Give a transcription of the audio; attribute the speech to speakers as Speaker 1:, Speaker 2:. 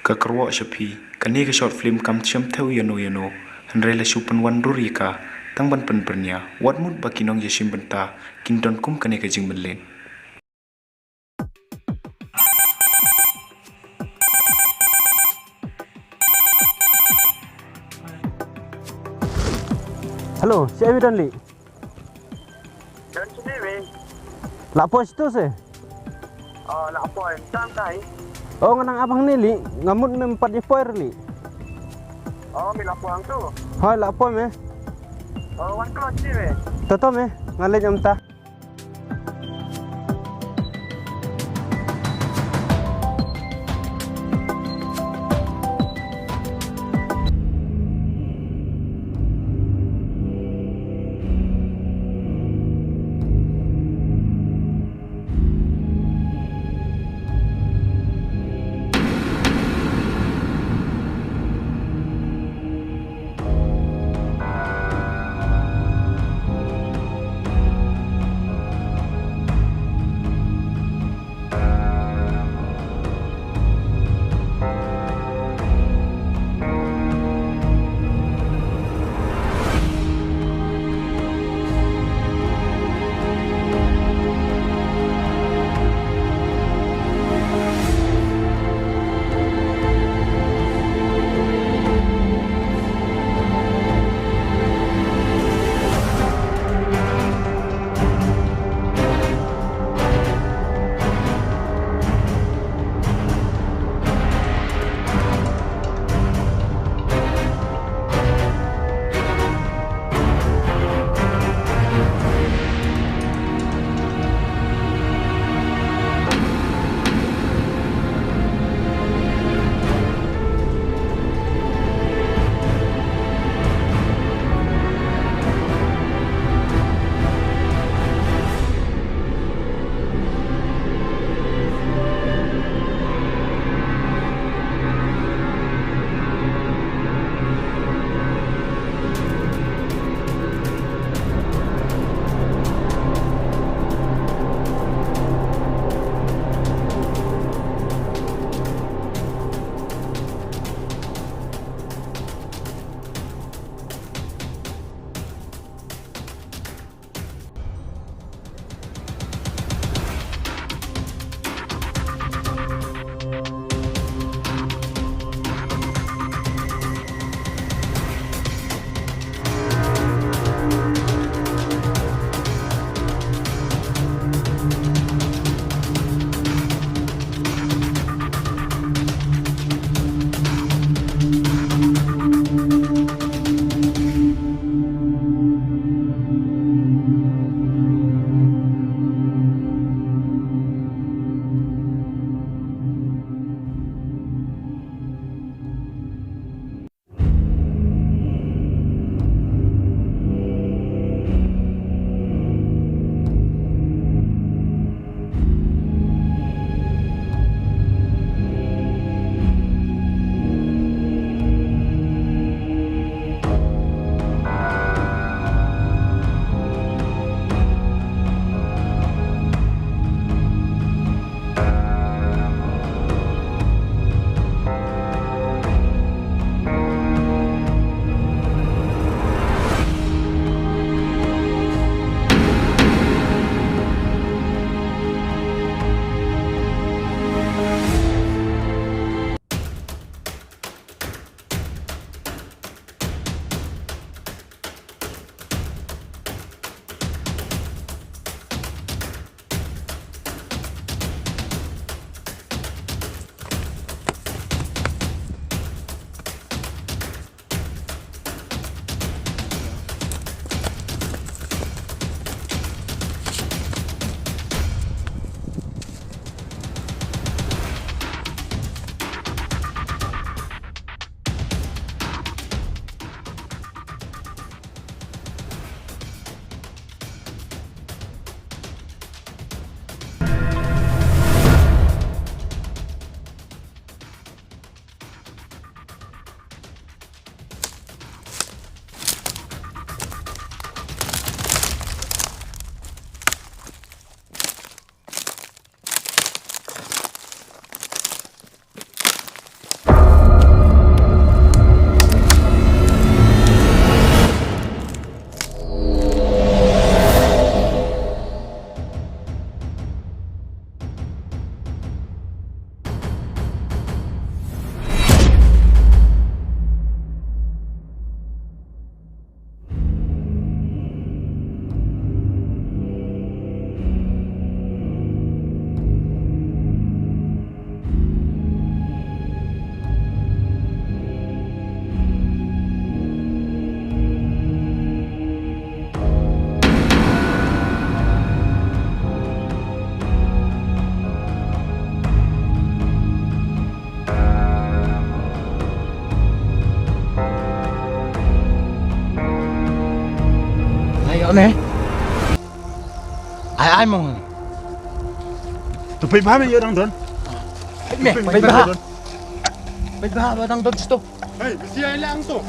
Speaker 1: ka kerwak shapi kani ka short film kam cham theu yano hanrela shupan wan rurika tangban penpernya wat mut bakinong yashim benta kinton kum kani ka jing benlen.
Speaker 2: Halo, siapa dan li?
Speaker 3: Dan sendiri.
Speaker 2: Lapo situ se?
Speaker 3: Oh, lapo tang kai.
Speaker 2: Oh, nganang abang ni li, ngamut mempat ni poir li.
Speaker 3: Oh, mi lapo ang tu.
Speaker 2: Hai, lapo me.
Speaker 3: Oh, wan klo sendiri.
Speaker 2: Toto me, ngalai jam ta.
Speaker 4: Ano Ay mo.
Speaker 5: Tupay ba may yun ang doon?
Speaker 4: May baha. May baha ba ng dogs to?
Speaker 5: Ay, siya lang to.